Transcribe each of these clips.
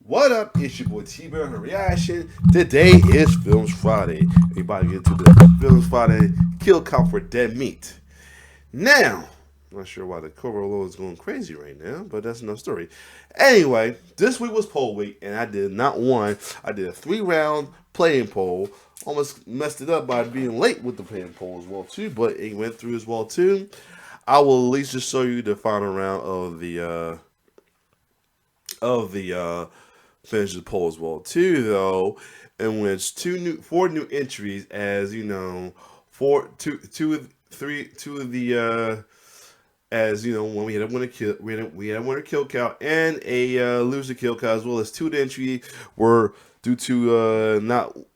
What up? It's your boy T-Bear Reaction. Today is Films Friday. Everybody get to the Films Friday kill count for dead meat. Now, I'm not sure why the Corolla is going crazy right now, but that's another story. Anyway, this week was poll week, and I did not one. I did a 3-round playing poll. Almost messed it up by being late with the playing poll as well too, but it went through as well too. I will at least just show you the final round of the finish the poll as well too, though, in which four new entries, as you know, two of the as you know, when we had a winner kill, we had a winner kill count and a loser kill count, as well as two of the entry were due to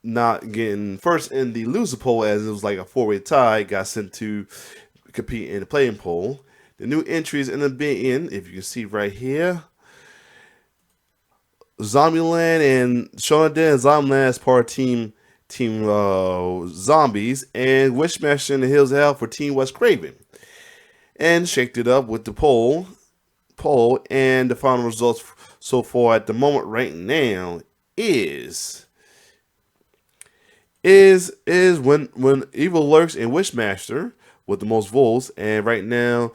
not getting first in the loser poll, as it was like a 4-way tie, got sent to compete in the playing poll. The new entries ended up being, if you can see right here, Zombieland and Shaun of the Dead and Zombieland as part of Team Zombies, and Wishmaster in the Hills of Hell for Team Wes Craven. And shaked it up with the poll, and the final results so far at the moment right now is when Evil Lurks and Wishmaster with the most votes, and right now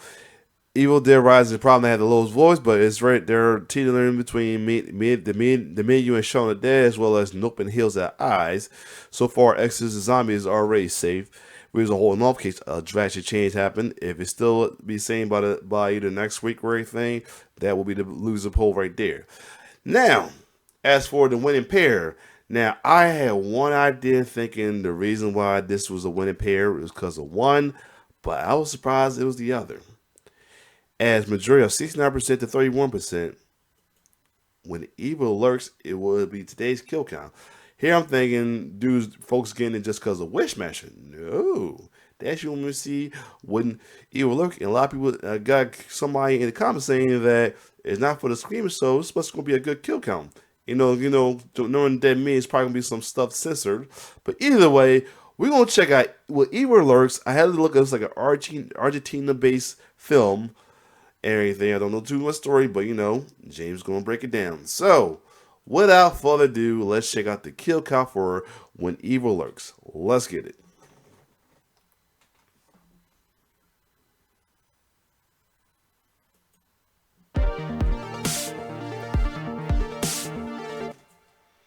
Evil Dead Rising probably had the lowest voice, but it's right there teetering between the menu and Shaun of the Dead, as well as Nope and Hills at Eyes. So far, Exorcist Zombie is already safe. There's a whole another case a drastic change happened. If it still be same by either next week or anything, that will be the loser poll right there. Now, as for the winning pair, now I had one idea thinking the reason why this was a winning pair was because of one, but I was surprised it was the other. As majority of 69% to 31%, when Evil Lurks, it would be today's kill count. Here I'm thinking, folks getting it just because of Wishmaster. No, that's you want me to see when Evil Lurks, and a lot of people got somebody in the comments saying that it's not for the screamer, so it's supposed to be a good kill count. You know, knowing that means probably gonna be some stuff censored. But either way, we're gonna check out what Evil Lurks. I had to look at it's like an Argentina-based film. Everything. I don't know too much story, but James gonna break it down. So, without further ado, let's check out the kill count for When Evil Lurks. Let's get it.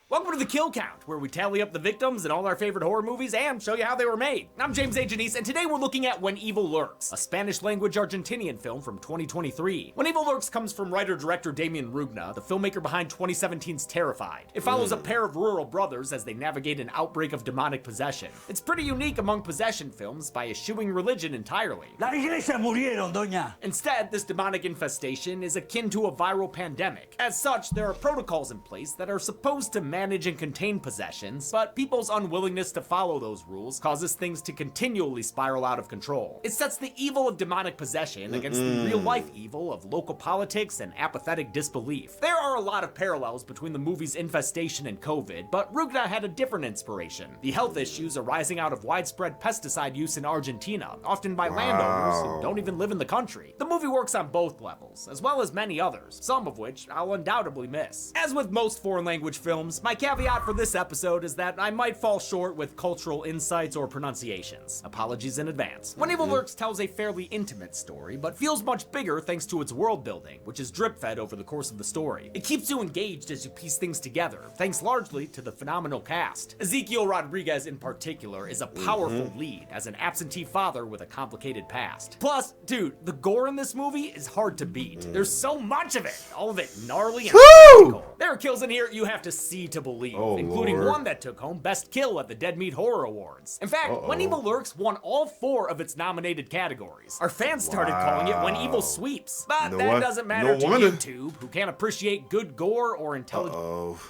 Welcome to the Kill Count, where we tally up the victims in all our favorite horror movies and show you how they were made. I'm James A. Janice, and today we're looking at When Evil Lurks, a Spanish-language Argentinian film from 2023. When Evil Lurks comes from writer-director Damien Rugna, the filmmaker behind 2017's Terrified. It follows a pair of rural brothers as they navigate an outbreak of demonic possession. It's pretty unique among possession films by eschewing religion entirely. La iglesia murieron, doña. Instead, this demonic infestation is akin to a viral pandemic. As such, there are protocols in place that are supposed to manage and contain possessions, but people's unwillingness to follow those rules causes things to continually spiral out of control. It sets the evil of demonic possession against the real-life evil of local politics and apathetic disbelief. There are a lot of parallels between the movie's infestation and COVID, but Rugna had a different inspiration: the health issues arising out of widespread pesticide use in Argentina, often by landowners who don't even live in the country. The movie works on both levels, as well as many others, some of which I'll undoubtedly miss. As with most foreign language films, my caveat for this episode is that I might fall short with cultural insights or pronunciations. Apologies in advance. When Evil Lurks tells a fairly intimate story, but feels much bigger thanks to its world building, which is drip-fed over the course of the story. It keeps you engaged as you piece things together, thanks largely to the phenomenal cast. Ezequiel Rodriguez in particular is a powerful lead as an absentee father with a complicated past. Plus, dude, the gore in this movie is hard to beat. There's so much of it, all of it gnarly and practical. There are kills in here you have to see to believe, including one that took home Best Kill at the Dead Meat Horror Awards. In fact, When Evil Lurks won all 4 of its nominated categories. Our fans started calling it When Evil Sweeps, but that doesn't matter to YouTube, who can't appreciate good gore or intelligence.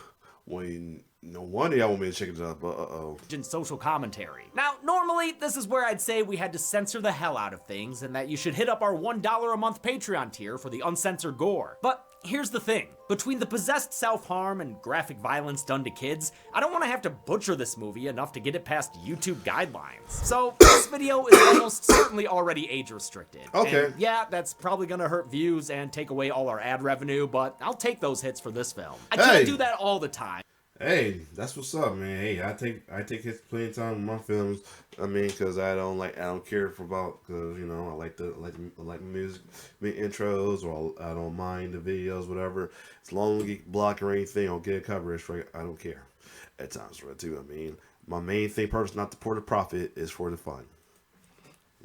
When No wonder y'all want me to check it out, but and social commentary. Now, normally, this is where I'd say we had to censor the hell out of things and that you should hit up our $1 a month Patreon tier for the uncensored gore. But here's the thing. Between the possessed self-harm and graphic violence done to kids, I don't want to have to butcher this movie enough to get it past YouTube guidelines. So, this video is almost certainly already age-restricted. Okay. And yeah, that's probably gonna hurt views and take away all our ad revenue, but I'll take those hits for this film. I can't do that all the time. Hey, that's what's up, man. Hey, I take his plenty of time in my films. I mean, cause I don't care for about, cause I like music, intros, or I don't mind the videos, whatever. As long as we get blocked or anything, I'll get a coverage. Right, I don't care. At times, right too. I mean, my main thing, purpose, not for the profit, is for the fun.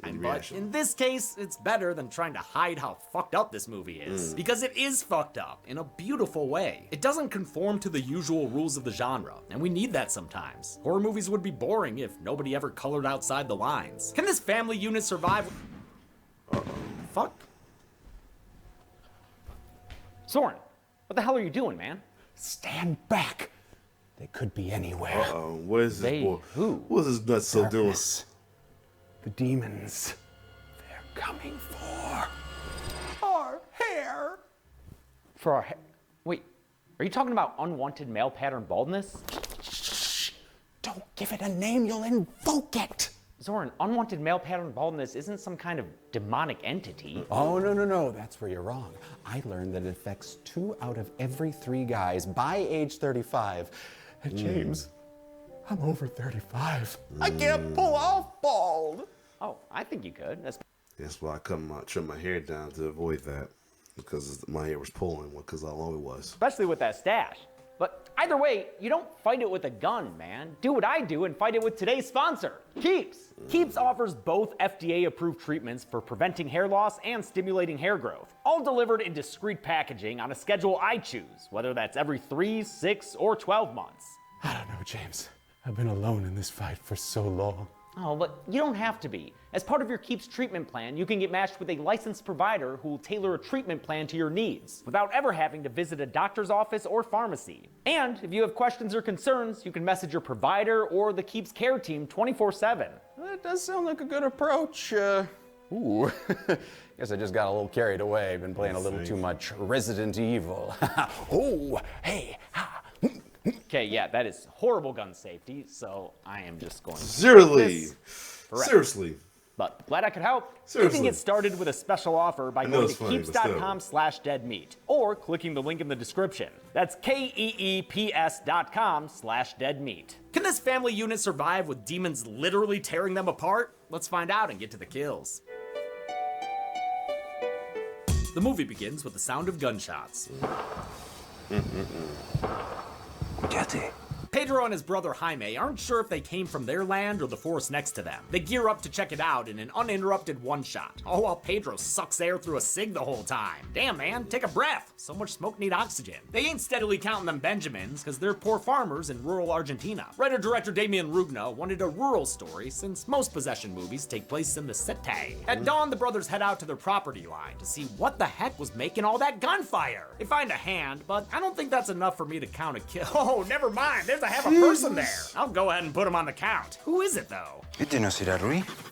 But in this case, it's better than trying to hide how fucked up this movie is. Because it is fucked up in a beautiful way. It doesn't conform to the usual rules of the genre, and we need that sometimes. Horror movies would be boring if nobody ever colored outside the lines. Can this family unit survive? Fuck. Soren, what the hell are you doing, man? Stand back. They could be anywhere. What is this boy? Who? What is this nutso doing? Darkness. The demons. They're coming for our hair. For our hair? Wait, are you talking about unwanted male pattern baldness? Shh. Don't give it a name, you'll invoke it. Zoran, unwanted male pattern baldness isn't some kind of demonic entity. Oh, no. That's where you're wrong. I learned that it affects 2 out of every 3 guys by age 35. And James, I'm over 35. I can't pull off bald. Oh, I think you could. That's why I trim my hair down to avoid that, because my hair was pulling, because how long it was. Especially with that stash. But either way, you don't fight it with a gun, man. Do what I do and fight it with today's sponsor, Keeps. Keeps offers both FDA-approved treatments for preventing hair loss and stimulating hair growth, all delivered in discreet packaging on a schedule I choose, whether that's every 3, 6, or 12 months. I don't know, James. I've been alone in this fight for so long. Oh, but you don't have to be. As part of your Keeps treatment plan, you can get matched with a licensed provider who will tailor a treatment plan to your needs without ever having to visit a doctor's office or pharmacy. And if you have questions or concerns, you can message your provider or the Keeps care team 24/7. That does sound like a good approach. Ooh, guess I just got a little carried away. Been playing a little too much Resident Evil. Oh, hey, ha. Okay, yeah, that is horrible gun safety, so I am just going to Seriously. forever. Seriously. But glad I could help. Seriously. You can get started with a special offer by know going to it's funny, but still. keeps.com/deadmeat or clicking the link in the description. That's keeps.com/deadmeat. Can this family unit survive with demons literally tearing them apart? Let's find out and get to the kills. The movie begins with the sound of gunshots. Pedro and his brother Jaime aren't sure if they came from their land or the forest next to them. They gear up to check it out in an uninterrupted one-shot, all while Pedro sucks air through a cig the whole time. Damn, man, take a breath. So much smoke need oxygen. They ain't steadily counting them Benjamins, because they're poor farmers in rural Argentina. Writer-director Damian Rugna wanted a rural story, since most possession movies take place in the city. At dawn, the brothers head out to their property line to see what the heck was making all that gunfire. They find a hand, but I don't think that's enough for me to count a kill. Oh, never mind, there's a half a person there. I'll go ahead and put him on the count. Who is it, though? I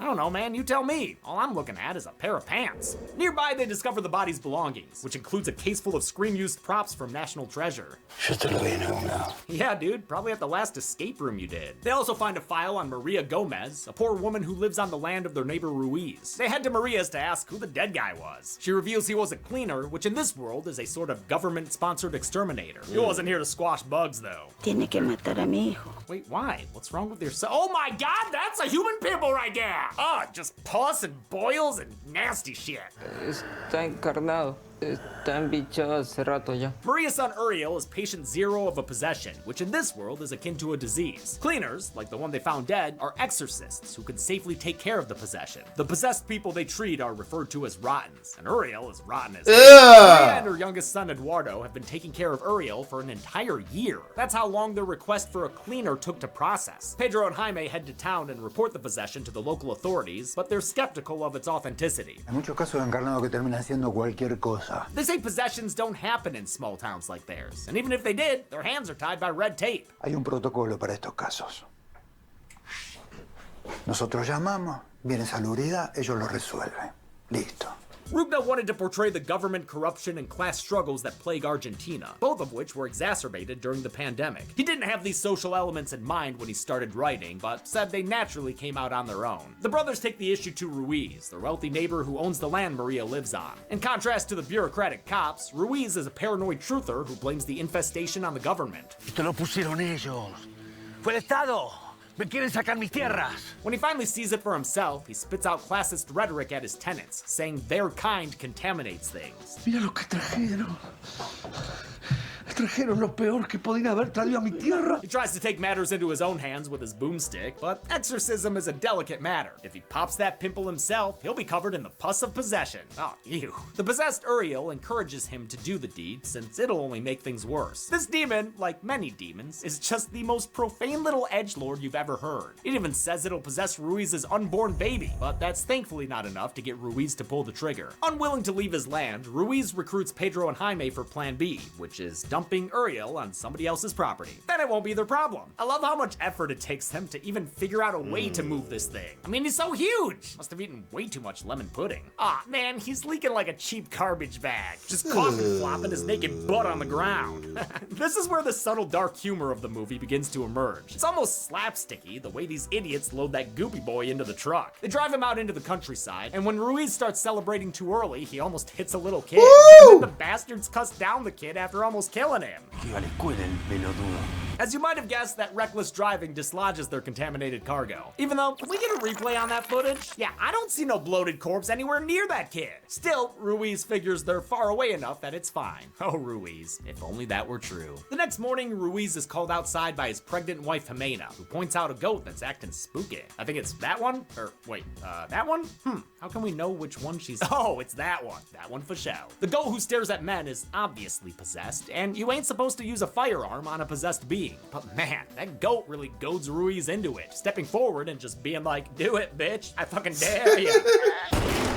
don't know, man. You tell me. All I'm looking at is a pair of pants. Nearby, they discover the body's belongings, which includes a case full of Scream-used props from National Treasure. Yeah, dude. Probably at the last escape room you did. They also find a file on Maria Gomez, a poor woman who lives on the land of their neighbor Ruiz. They head to Maria's to ask who the dead guy was. She reveals he was a cleaner, which in this world is a sort of government-sponsored exterminator. He wasn't here to squash bugs, though. Tiene que matar a mi hijo. Wait, why? What's wrong with your son? Oh my god, that's a human pimple right there! Oh, just pus and boils and nasty shit. Está encarnado. Está embichado hace rato ya. Maria's son Uriel is patient 0 of a possession, which in this world is akin to a disease. Cleaners, like the one they found dead, are exorcists who can safely take care of the possession. The possessed people they treat are referred to as rottens, and Uriel is rotten as Maria and her youngest son Eduardo have been taking care of Uriel for an entire year. That's how long their request for a cleaner took to process. Pedro and Jaime head to town and report the possession to the local authorities, but they're skeptical of its authenticity. Hay muchos casos de encarnado que terminan haciendo cualquier cosa. cosa. They say possessions don't happen in small towns like theirs, and even if they did, their hands are tied by red tape. Hay un protocolo para estos casos. Nosotros llamamos, viene salubridad, ellos lo resuelven. Listo. Rugna wanted to portray the government corruption and class struggles that plague Argentina, both of which were exacerbated during the pandemic. He didn't have these social elements in mind when he started writing, but said they naturally came out on their own. The brothers take the issue to Ruiz, the wealthy neighbor who owns the land Maria lives on. In contrast to the bureaucratic cops, Ruiz is a paranoid truther who blames the infestation on the government. Esto lo pusieron ellos. Fue el Estado. Me quieren sacar mis tierras. When he finally sees it for himself, he spits out classist rhetoric at his tenants, saying their kind contaminates things. Mira lo que trajeron. Trajeron lo peor que podían haber traído a mi tierra. He tries to take matters into his own hands with his boomstick, but exorcism is a delicate matter. If he pops that pimple himself, he'll be covered in the pus of possession. Oh, ew. The possessed Uriel encourages him to do the deed, since it'll only make things worse. This demon, like many demons, is just the most profane little edgelord you've ever heard. It even says it'll possess Ruiz's unborn baby, but that's thankfully not enough to get Ruiz to pull the trigger. Unwilling to leave his land, Ruiz recruits Pedro and Jaime for Plan B, which is dumping Uriel on somebody else's property. Then it won't be their problem. I love how much effort it takes them to even figure out a way to move this thing. I mean, he's so huge. Must have eaten way too much lemon pudding. Ah, man, he's leaking like a cheap garbage bag. Just coffee flopping his naked butt on the ground. This is where the subtle dark humor of the movie begins to emerge. It's almost slapsticky the way these idiots load that goopy boy into the truck. They drive him out into the countryside, and when Ruiz starts celebrating too early, he almost hits a little kid. And then the bastards cuss down the kid after almost killing him. Iba a la escuela el pelotudo. As you might have guessed, that reckless driving dislodges their contaminated cargo. Even though, can we get a replay on that footage? Yeah, I don't see no bloated corpse anywhere near that kid. Still, Ruiz figures they're far away enough that it's fine. Oh, Ruiz, if only that were true. The next morning, Ruiz is called outside by his pregnant wife, Jimena, who points out a goat that's acting spooky. I think it's that one? Or, wait, that one? How can we know which one she's... Oh, it's that one. That one for show. The goat who stares at men is obviously possessed, and you ain't supposed to use a firearm on a possessed being. But man, that goat really goads Ruiz into it, stepping forward and just being like, do it, bitch. I fucking dare you.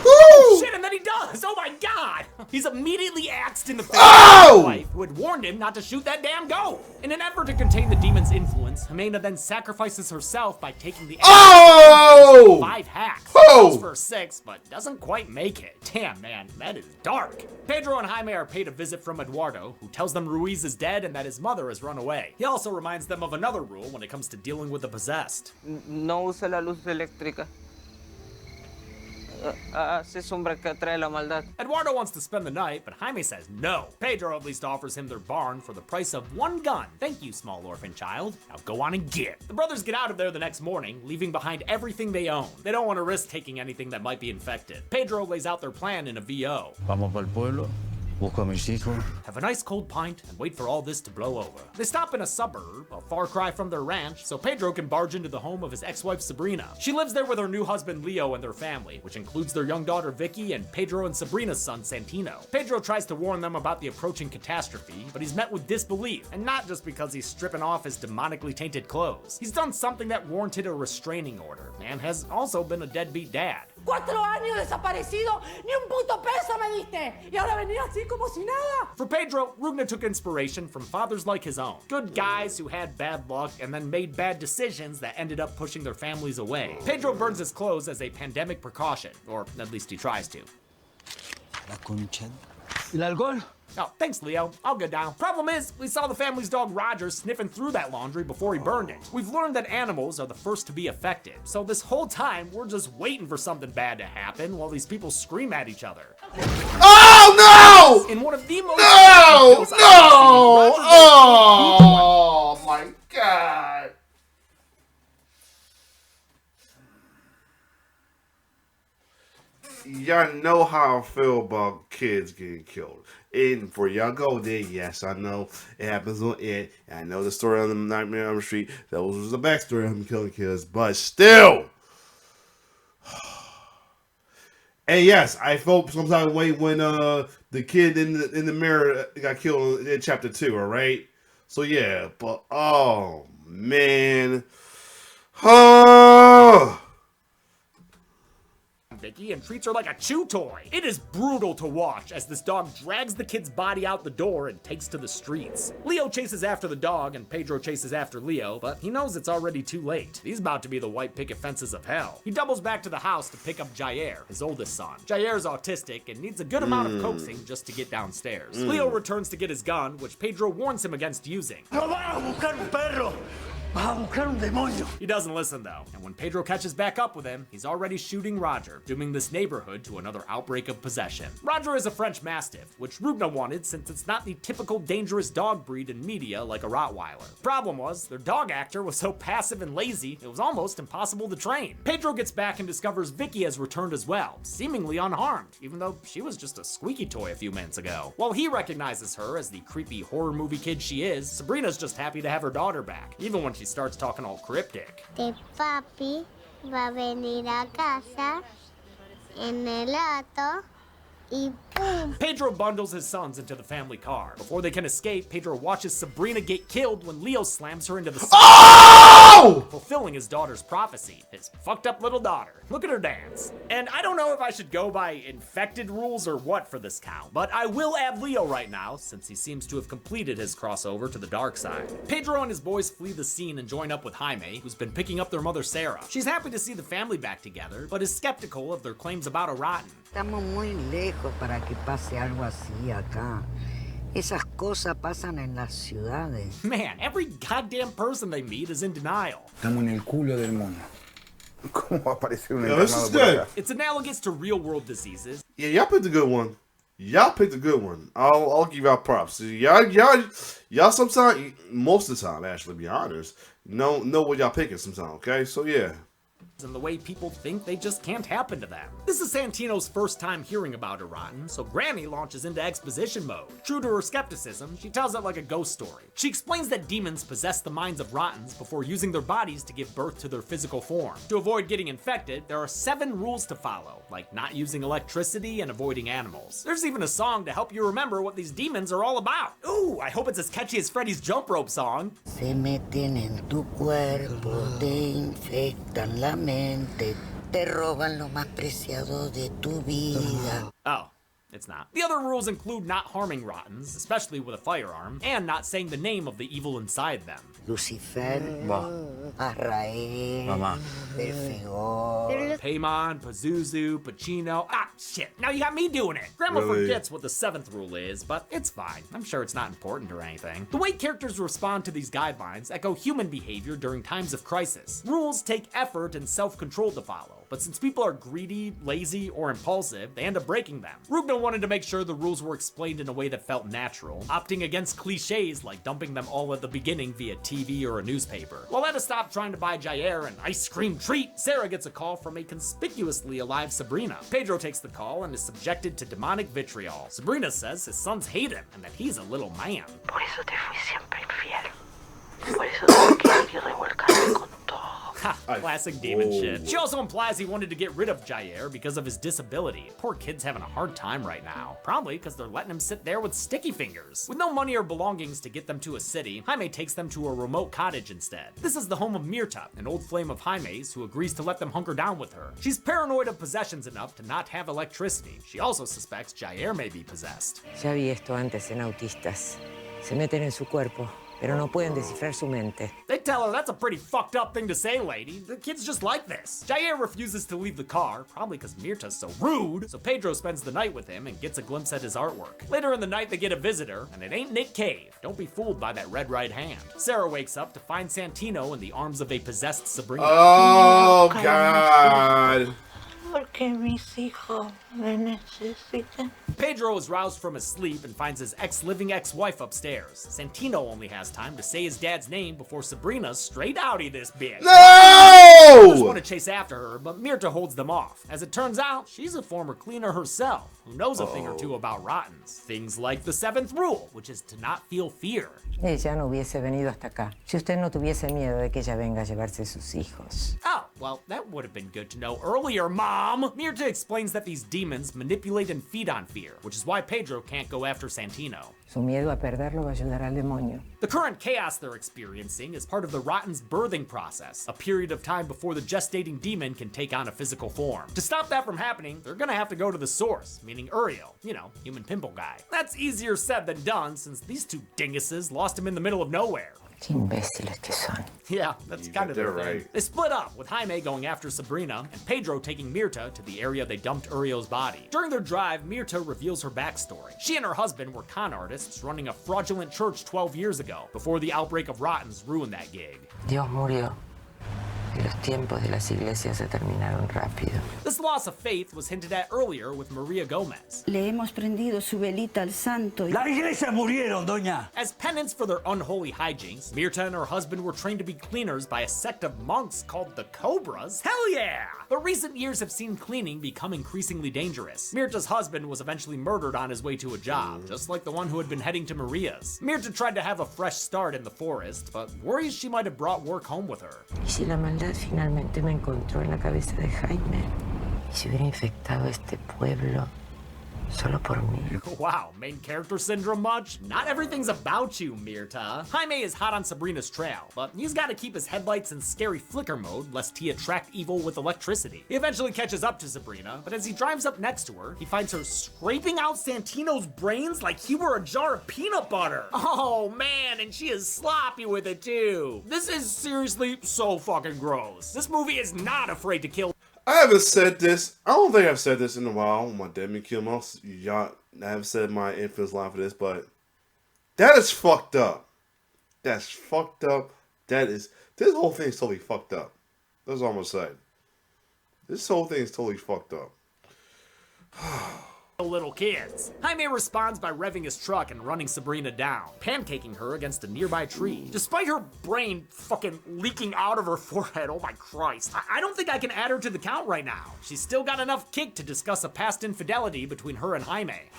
Oh, shit, and then he does. Oh my god. He's immediately axed in the face by his wife, who had warned him not to shoot that damn goat. In an effort to contain the demon's influence, Jimena then sacrifices herself by taking the 5 hacks. Goes for 6, but doesn't quite make it. Damn, man, that is dark. Pedro and Jaime are paid a visit from Eduardo, who tells them Ruiz is dead and that his mother has run away. He also reminds them of another rule when it comes to dealing with the possessed. No usa la luz eléctrica. Hace sombra que atrae la maldad. Eduardo wants to spend the night, but Jaime says no. Pedro at least offers him their barn for the price of 1 gun. Thank you, small orphan child. Now go on and get. The brothers get out of there the next morning, leaving behind everything they own. They don't want to risk taking anything that might be infected. Pedro lays out their plan in a VO. Vamos pa'l pueblo. Busco a mis hijos. Have a nice cold pint and wait for all this to blow over. They stop in a suburb, a far cry from their ranch, so Pedro can barge into the home of his ex-wife Sabrina. She lives there with her new husband Leo and their family, which includes their young daughter Vicky and Pedro and Sabrina's son Santino. Pedro tries to warn them about the approaching catastrophe, but he's met with disbelief, and not just because he's stripping off his demonically tainted clothes. He's done something that warranted a restraining order, and has also been a deadbeat dad. 4 años desaparecido, ni un puto peso me diste. Y ahora venir así como si nada. For Pedro, Rugna took inspiration from fathers like his own. Good guys who had bad luck and then made bad decisions that ended up pushing their families away. Pedro burns his clothes as a pandemic precaution, or at least he tries to. La concha. ¿El alcohol? Oh, thanks, Leo. I'll go down. Problem is, we saw the family's dog Roger sniffing through that laundry before he burned it. We've learned that animals are the first to be affected, so this whole time, we're just waiting for something bad to happen while these people scream at each other. Oh no! In one of the most No! Oh my god! Y'all know how I feel about kids getting killed. And for y'all go there, yes, I know it happens on it. I know the story on the Nightmare on Elm Street. That was the backstory of him killing kids, but still. And yes, I felt some type of way when the kid in the mirror got killed in chapter 2. All right, so yeah, but oh man, Vicky and treats her like a chew toy. It is brutal to watch as this dog drags the kid's body out the door and takes to the streets. Leo chases after the dog and Pedro chases after Leo, but he knows it's already too late. He's about to be the white picket fences of hell. He doubles back to the house to pick up Jair, his oldest son. Jair's autistic and needs a good amount of coaxing just to get downstairs. Leo returns to get his gun, which Pedro warns him against using. ¡No vas a buscar un perro! ¡Vas a buscar un demonio! He doesn't listen though, and when Pedro catches back up with him, he's already shooting Roger, dooming this neighborhood to another outbreak of possession. Roger is a French Mastiff, which Rubna wanted since it's not the typical dangerous dog breed in media like a Rottweiler. Problem was, their dog actor was so passive and lazy, it was almost impossible to train. Pedro gets back and discovers Vicky has returned as well, seemingly unharmed, even though she was just a squeaky toy a few minutes ago. While he recognizes her as the creepy horror movie kid she is, Sabrina's just happy to have her daughter back, even when she starts talking all cryptic. Que papi va a venir a casa en el auto y pum. Pedro bundles his sons into the family car. Before they can escape, Pedro watches Sabrina get killed when Leo slams her into the fulfilling his daughter's prophecy, his fucked up little daughter. Look at her dance. And I don't know if I should go by infected rules or what for this count, but I will add Leo right now, since he seems to have completed his crossover to the dark side. Pedro and his boys flee the scene and join up with Jaime, who's been picking up their mother Sarah. She's happy to see the family back together, but is skeptical of their claims about a rotten. Estamos muy lejos para que pase algo así acá. Esas cosas pasan en las ciudades. Man, every goddamn person they meet is in denial. Estamos en el culo del mundo. ¿Cómo va a aparecer un This is enfermado por good. acá? It's analogous to real-world diseases. Yeah, y'all picked a good one. Y'all picked a good one. I'll give y'all props. Y'all sometimes, most of the time, actually, to be honest, know what y'all picking sometimes. Okay, so yeah. And the way people think they just can't happen to them. This is Santino's first time hearing about Erotin, so Granny launches into exposition mode. True to her skepticism, she tells it like a ghost story. She explains that demons possess the minds of Rottens before using their bodies to give birth to their physical form. To avoid getting infected, there are 7 rules to follow, like not using electricity and avoiding animals. There's even a song to help you remember what these demons are all about. Ooh, I hope it's as catchy as Freddy's Jump Rope song. Se meten en tu cuerpo, te infectan la mente, te roban lo más preciado de tu vida. Oh, it's not. The other rules include not harming Rottens, especially with a firearm, and not saying the name of the evil inside them. Lucifer, Azrael, Belfegor. Paimon, Pazuzu, Pacino. Ah, shit. Now you got me doing it. Grandma Really? forgets what the 7th rule is, but it's fine. I'm sure it's not important or anything. The way characters respond to these guidelines echo human behavior during times of crisis. Rules take effort and self-control to follow, but since people are greedy, lazy, or impulsive, they end up breaking them. Rubna wanted to make sure the rules were explained in a way that felt natural, opting against cliches like dumping them all at the beginning via TV or a newspaper. While Etta stopped trying to buy Jair an ice cream treat, Sarah gets a call from a conspicuously alive Sabrina. Pedro takes the call and is subjected to demonic vitriol. Sabrina says his sons hate him and that he's a little man. Por eso te fui siempre infiel. Por eso tuve que ir y revolcarme con todo. Ha, classic demon shit. She also implies he wanted to get rid of Jair because of his disability. Poor kid's having a hard time right now. Probably because they're letting him sit there with sticky fingers. With no money or belongings to get them to a city, Jaime takes them to a remote cottage instead. This is the home of Mirta, an old flame of Jaime's who agrees to let them hunker down with her. She's paranoid of possessions enough to not have electricity. She also suspects Jair may be possessed. Ya vi esto antes en autistas. Se meten en su cuerpo, pero no pueden descifrar su mente. They tell her that's a pretty fucked up thing to say, lady. The kid's just like this. Jair refuses to leave the car, probably because Mirta's so rude, so Pedro spends the night with him and gets a glimpse at his artwork. Later in the night, they get a visitor, and it ain't Nick Cave. Don't be fooled by that red right hand. Sarah wakes up to find Santino in the arms of a possessed Sabrina. Oh God. Porque mis hijos me necesitan. Pedro is roused from his sleep and finds his ex-living ex-wife upstairs. Santino only has time to say his dad's name before Sabrina's straight outie this bitch. Others want No! to chase after her, but Mirta holds them off. As it turns out, she's a former cleaner herself, who knows a thing or two about Rottens. Things like the 7th rule, which is to not feel fear. Ella no hubiese venido hasta acá si usted no tuviese miedo de que ella venga a llevarse sus hijos. Oh, well, that would have been good to know earlier, Mom! Mirta explains that these demons manipulate and feed on fear, which is why Pedro can't go after Santino. Su miedo a perderlo va a ayudar al demonio. The current chaos they're experiencing is part of the Rotten's birthing process, a period of time before the gestating demon can take on a physical form. To stop that from happening, they're gonna have to go to the source, meaning Uriel, you know, human pimple guy. That's easier said than done, since these two dinguses lost him in the middle of nowhere. Qué imbéciles que son. Yeah, that's kind of their thing. Right. They split up, with Jaime going after Sabrina and Pedro taking Mirta to the area they dumped Uriel's body. During their drive, Mirta reveals her backstory. She and her husband were con artists running a fraudulent church 12 years ago, before the outbreak of Rottens ruined that gig. Dios murió. Y los tiempos de las iglesias se terminaron rápido. This loss of faith was hinted at earlier with Maria Gomez. Le hemos prendido su velita al santo. Las iglesias murieron, doña. As penance for their unholy hijinks, Mirta and her husband were trained to be cleaners by a sect of monks called the Cobras. Hell yeah! But recent years have seen cleaning become increasingly dangerous. Mirta's husband was eventually murdered on his way to a job, just like the one who had been heading to Maria's. Mirta tried to have a fresh start in the forest, but worries she might have brought work home with her. ¿Y si la maldad finalmente me encontró en la cabeza de Jaime? ¿Y si hubiera infectado este pueblo solo por mí? Wow, main character syndrome much? Not everything's about you, Mirta. Jaime is hot on Sabrina's trail, but he's gotta keep his headlights in scary flicker mode lest he attract evil with electricity. He eventually catches up to Sabrina, but as he drives up next to her, he finds her scraping out Santino's brains like he were a jar of peanut butter. Oh man, and she is sloppy with it too. This is seriously so fucking gross. This movie is not afraid to kill. I haven't said this. I don't think I've said this in a while. My Demi Kill Mouse. Y'all, I haven't said my infamous line for this, but that is fucked up. That's fucked up. This whole thing is totally fucked up. That's all I'm gonna say. This whole thing is totally fucked up. Little kids. Jaime responds by revving his truck and running Sabrina down, pancaking her against a nearby tree. Despite her brain fucking leaking out of her forehead, oh my Christ. I don't think I can add her to the count right now. She's still got enough kick to discuss a past infidelity between her and Jaime.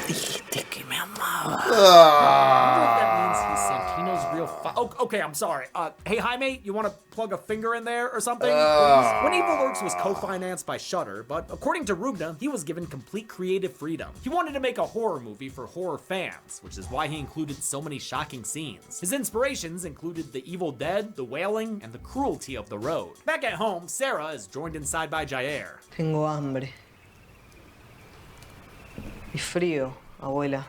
Dijiste que me amaba. I wonder if that means he's Santino's real okay, I'm sorry. Hey Jaime, you want to plug a finger in there or something? When Evil Lurks was co-financed by Shudder, but according to Rugna, he was given complete creative freedom. He wanted to make a horror movie for horror fans, which is why he included so many shocking scenes. His inspirations included The Evil Dead, The Wailing, and The Cruelty of the Road. Back at home, Sarah is joined inside by Jair. Tengo hambre. Y frío, abuela.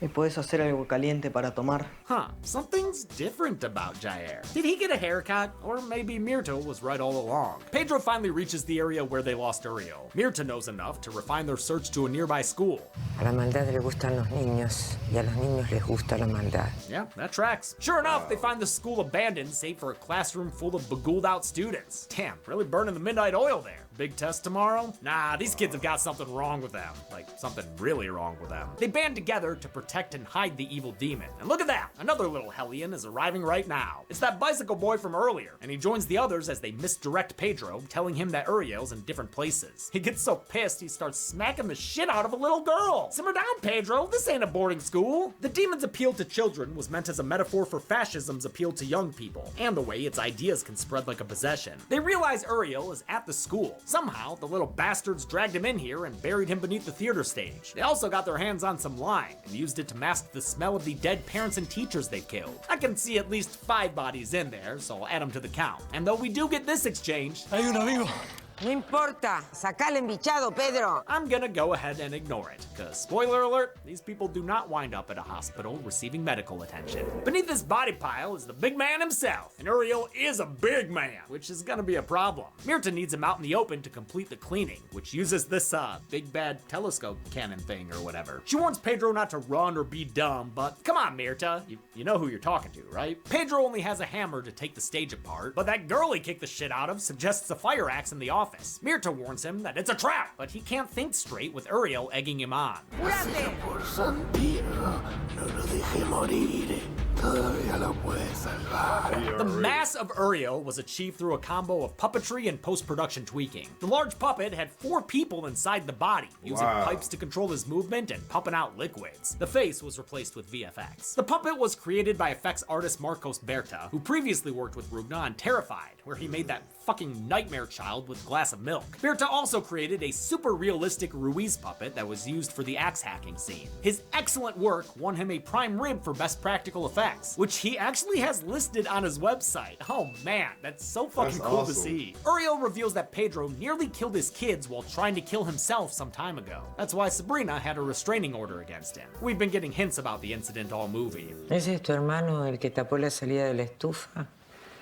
¿Me puedes hacer algo caliente para tomar? Huh, something's different about Jair. Did he get a haircut? Or maybe Mirta was right all along. Pedro finally reaches the area where they lost Uriel. Mirta knows enough to refine their search to a nearby school. A la maldad le gustan los niños, y a los niños les gusta la maldad. Yeah, that tracks. Sure enough, they find the school abandoned, save for a classroom full of begooled out students. Damn, really burning the midnight oil there. Big test tomorrow? Nah, these kids have got something wrong with them. Like, something really wrong with them. They band together to protect and hide the evil demon. And look at that! Another little hellion is arriving right now. It's that bicycle boy from earlier, and he joins the others as they misdirect Pedro, telling him that Uriel's in different places. He gets so pissed, he starts smacking the shit out of a little girl. Simmer down, Pedro. This ain't a boarding school. The demon's appeal to children was meant as a metaphor for fascism's appeal to young people, and the way its ideas can spread like a possession. They realize Uriel is at the school. Somehow, the little bastards dragged him in here and buried him beneath the theater stage. They also got their hands on some lime and used it to mask the smell of the dead parents and teachers they've killed. I can see at least 5 bodies in there, so I'll add them to the count. And though we do get this exchange, Hay un amigo. No importa, saca el embichado, Pedro. I'm gonna go ahead and ignore it, cause spoiler alert, these people do not wind up at a hospital receiving medical attention. Beneath this body pile is the big man himself, and Uriel is a big man, which is gonna be a problem. Mirta needs him out in the open to complete the cleaning, which uses this big bad telescope cannon thing or whatever. She warns Pedro not to run or be dumb, but come on Mirta, you know who you're talking to, right? Pedro only has a hammer to take the stage apart, but that girl he kicked the shit out of suggests a fire axe in the office. office. Mirta warns him that it's a trap, but he can't think straight with Uriel egging him on. Por San Diego, no lo deje morir. Todavía lo puede salvar. The mass of Uriel was achieved through a combo of puppetry and post-production tweaking. The large puppet had 4 people inside the body, using pipes to control his movement and pumping out liquids. The face was replaced with VFX. The puppet was created by effects artist Marcos Berta, who previously worked with Rugna on Terrified, where he made that fucking nightmare child with a glass of milk. Berta also created a super realistic Ruiz puppet that was used for the axe hacking scene. His excellent work won him a prime rib for best practical effects, which he actually has listed on his website. Oh man, that's so fucking cool to see. Uriel reveals that Pedro nearly killed his kids while trying to kill himself some time ago. That's why Sabrina had a restraining order against him. We've been getting hints about the incident all movie. ¿Ese es tu hermano el que tapó la salida de la estufa?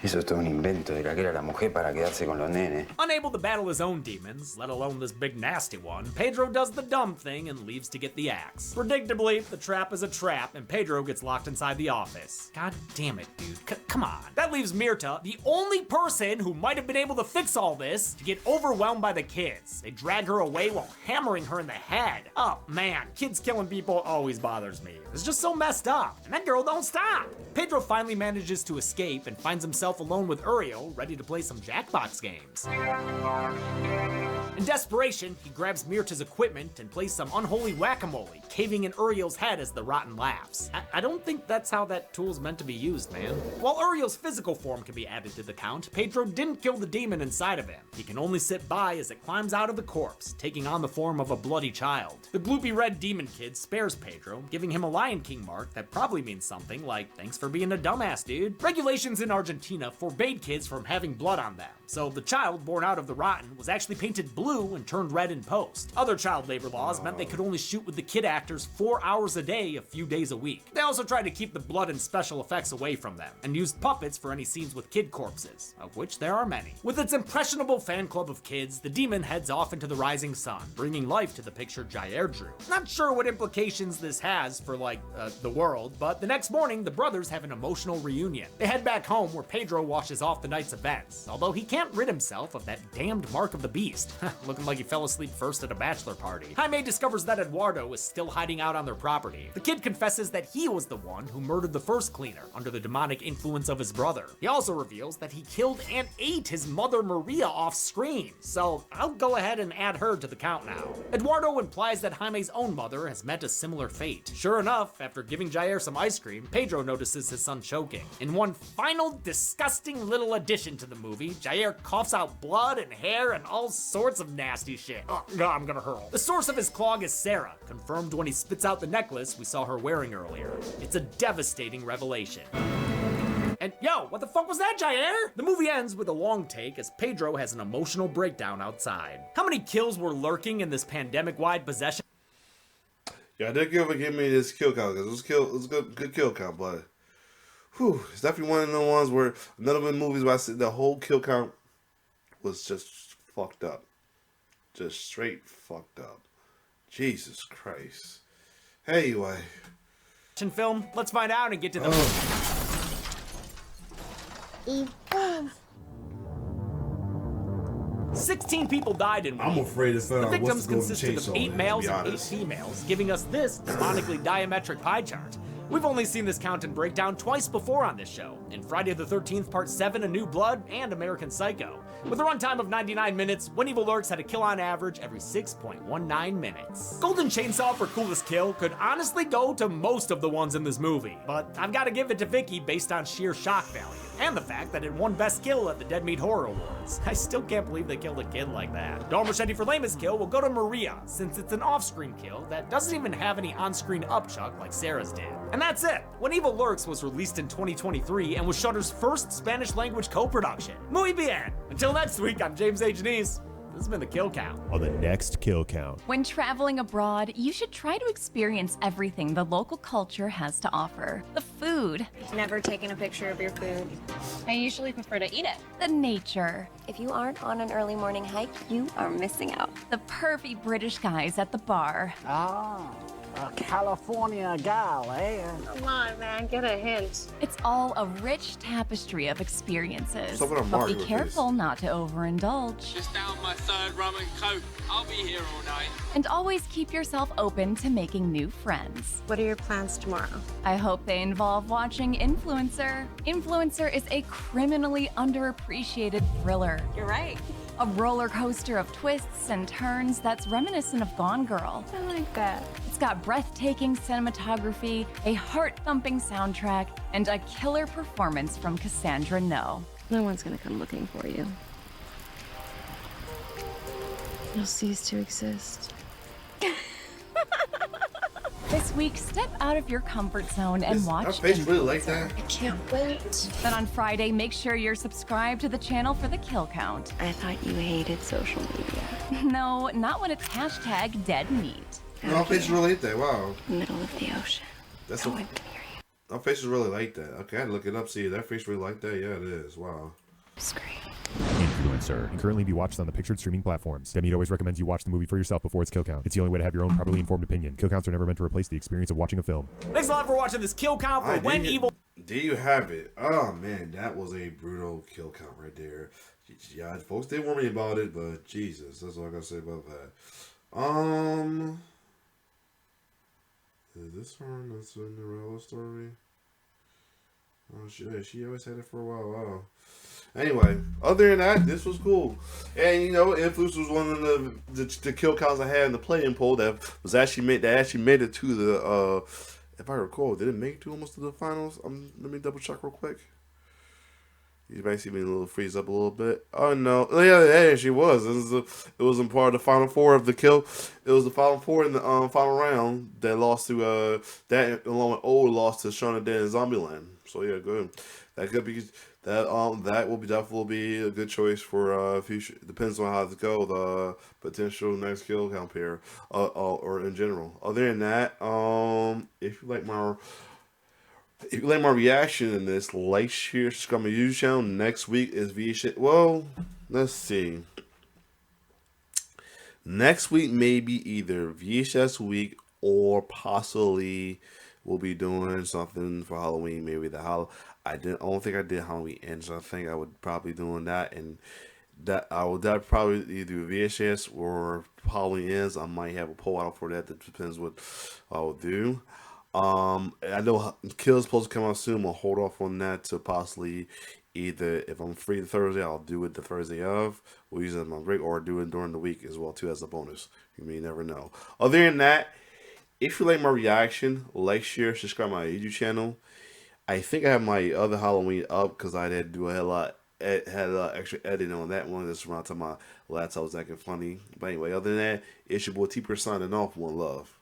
Eso es todo un invento de la que era la mujer para quedarse con los nenes. Unable to battle his own demons, let alone this big nasty one, Pedro does the dumb thing and leaves to get the axe. Predictably, the trap is a trap and Pedro gets locked inside the office. God damn it, dude. Come on. That leaves Mirta, the only person who might have been able to fix all this, to get overwhelmed by the kids. They drag her away while hammering her in the head. Oh man, kids killing people always bothers me. It's just so messed up. And that girl don't stop. Pedro finally manages to escape and finds himself alone with Uriel, ready to play some Jackbox games. In desperation, he grabs Mirta's equipment and plays some unholy whack-a-mole, caving in Uriel's head as the Rotten laughs. I don't think that's how that tool's meant to be used, man. While Uriel's physical form can be added to the count, Pedro didn't kill the demon inside of him. He can only sit by as it climbs out of the corpse, taking on the form of a bloody child. The gloopy red demon kid spares Pedro, giving him a Lion King mark that probably means something like, thanks for being a dumbass, dude. Regulations in Argentina forbade kids from having blood on them, so the child born out of the Rotten was actually painted blue and turned red in post. Other child labor laws meant they could only shoot with the kid actors 4 hours a day, a few days a week. They also tried to keep the blood and special effects away from them, and used puppets for any scenes with kid corpses, of which there are many. With its impressionable fan club of kids, the demon heads off into the rising sun, bringing life to the picture Jair drew. Not sure what implications this has for, the world, but the next morning, the brothers have an emotional reunion. They head back home where Pedro washes off the night's events, although he can't rid himself of that damned mark of the beast, looking like he fell asleep first at a bachelor party. Jaime discovers that Eduardo is still hiding out on their property. The kid confesses that he was the one who murdered the first cleaner under the demonic influence of his brother. He also reveals that he killed and ate his mother Maria off screen, so I'll go ahead and add her to the count now. Eduardo implies that Jaime's own mother has met a similar fate. Sure enough, after giving Jair some ice cream, Pedro notices his son choking. In one final disgusting little addition to the movie, Jair coughs out blood and hair and all sorts of nasty shit. Oh, God, I'm gonna hurl. The source of his clog is Sarah, confirmed when he spits out the necklace we saw her wearing earlier. It's a devastating revelation. And yo, what the fuck was that, Jair? The movie ends with a long take as Pedro has an emotional breakdown outside. How many kills were lurking in this pandemic-wide possession? Yeah, they're giving me this kill count because it was a good kill count, but it's definitely one of the ones where none of the movies where I said the whole kill count was just fucked up, just straight fucked up. Jesus Christ. Anyway, film. Let's find out and get to the. Y boom. 16 people died in one. I'm afraid it's The victims consisted of 8 males and 8 females, giving us this demonically diametric pie chart. We've only seen this count and breakdown twice before on this show, in Friday the 13th Part 7, A New Blood, and American Psycho. With a runtime of 99 minutes, When Evil Lurks had a kill on average every 6.19 minutes. Golden Chainsaw for coolest kill could honestly go to most of the ones in this movie, but I've got to give it to Vicky based on sheer shock value, and the fact that it won Best Kill at the Dead Meat Horror Awards. I still can't believe they killed a kid like that. Dom Machete for lamest kill will go to Maria, since it's an off-screen kill that doesn't even have any on-screen upchuck like Sarah's did. And that's it! When Evil Lurks was released in 2023 and was Shudder's first Spanish-language co-production. Muy bien! Until next week, I'm James H. Neese. This has been the Kill Count. On the next Kill Count. When traveling abroad, you should try to experience everything the local culture has to offer. The food. Never taken a picture of your food. I usually prefer to eat it. The nature. If you aren't on an early morning hike, you are missing out. The pervy British guys at the bar. A California gal, eh? Come on, man, get a hint. It's all a rich tapestry of experiences. Some of them But are be with careful not to overindulge. Just down my third rum and coke. I'll be here all night. And always keep yourself open to making new friends. What are your plans tomorrow? I hope they involve watching Influencer. Influencer is a criminally underappreciated thriller. You're right. A roller coaster of twists and turns that's reminiscent of Gone Girl. I like that. It's got breathtaking cinematography, a heart-thumping soundtrack, and a killer performance from Cassandra No. No one's gonna come looking for you. You'll cease to exist. This week, step out of your comfort zone and watch Our face really like Influencer. that. I can't wait. Then on Friday, make sure you're subscribed to the channel for the kill count. I thought you hated social media. No, not when it's hashtag dead meat. No, our face really like that. Wow. Middle of the ocean. That's No a, one can hear you. our faces really like that. Okay, I had to look it up. See, that face really like that. Yeah, it is. Wow. Influencer can currently be watched on the pictured streaming platforms. Demi always recommends you watch the movie for yourself before its kill count. It's the only way to have your own properly informed opinion. Kill counts are never meant to replace the experience of watching a film. Thanks a lot for watching this kill count for When Evil. There you have it. Oh man, that was a brutal kill count right there. Yeah, folks did warn me about it, but Jesus, that's all I gotta say about that. Is this one? That's a Cinderella story. Oh shit, she always had it for a while. Wow. Anyway, other than that, this was cool. And you know, Influence was one of the kill counts I had in the playing poll that was actually made it to the if I recall, did it make it to almost to the finals? Let me double check real quick. You might see me a little freeze up a little bit. Oh no, yeah, she was. It was in part of the final four of the kill. It was the final four in the final round that lost to that along with O lost to Shauna Dan in Zombieland. So yeah, good. That could be that will definitely be a good choice for future. Depends on how it go. The potential next kill count pair, or in general. Other than that, if you like my reaction in this, like, share, subscribe to my YouTube channel. Next week is VHS. Well, let's see. Next week may be either VHS week or possibly we'll be doing something for Halloween. Maybe I don't think I did Halloween Ends. I think I would probably doing that, and that probably either VHS or Halloween Ends. I might have a poll out for that. That depends what I will do. I know Kill's supposed to come out soon. I'll hold off on that to possibly either, if I'm free Thursday, I'll do it the Thursday of. We'll use it as my break, or do it during the week as well too as a bonus. You may never know. Other than that, if you like my reaction, like, share, subscribe to my YouTube channel. I think I have my other Halloween up because I had to do a lot extra editing on that one. That's around the time my laptop was acting funny. But anyway, other than that, it's your boy T signing off. One love.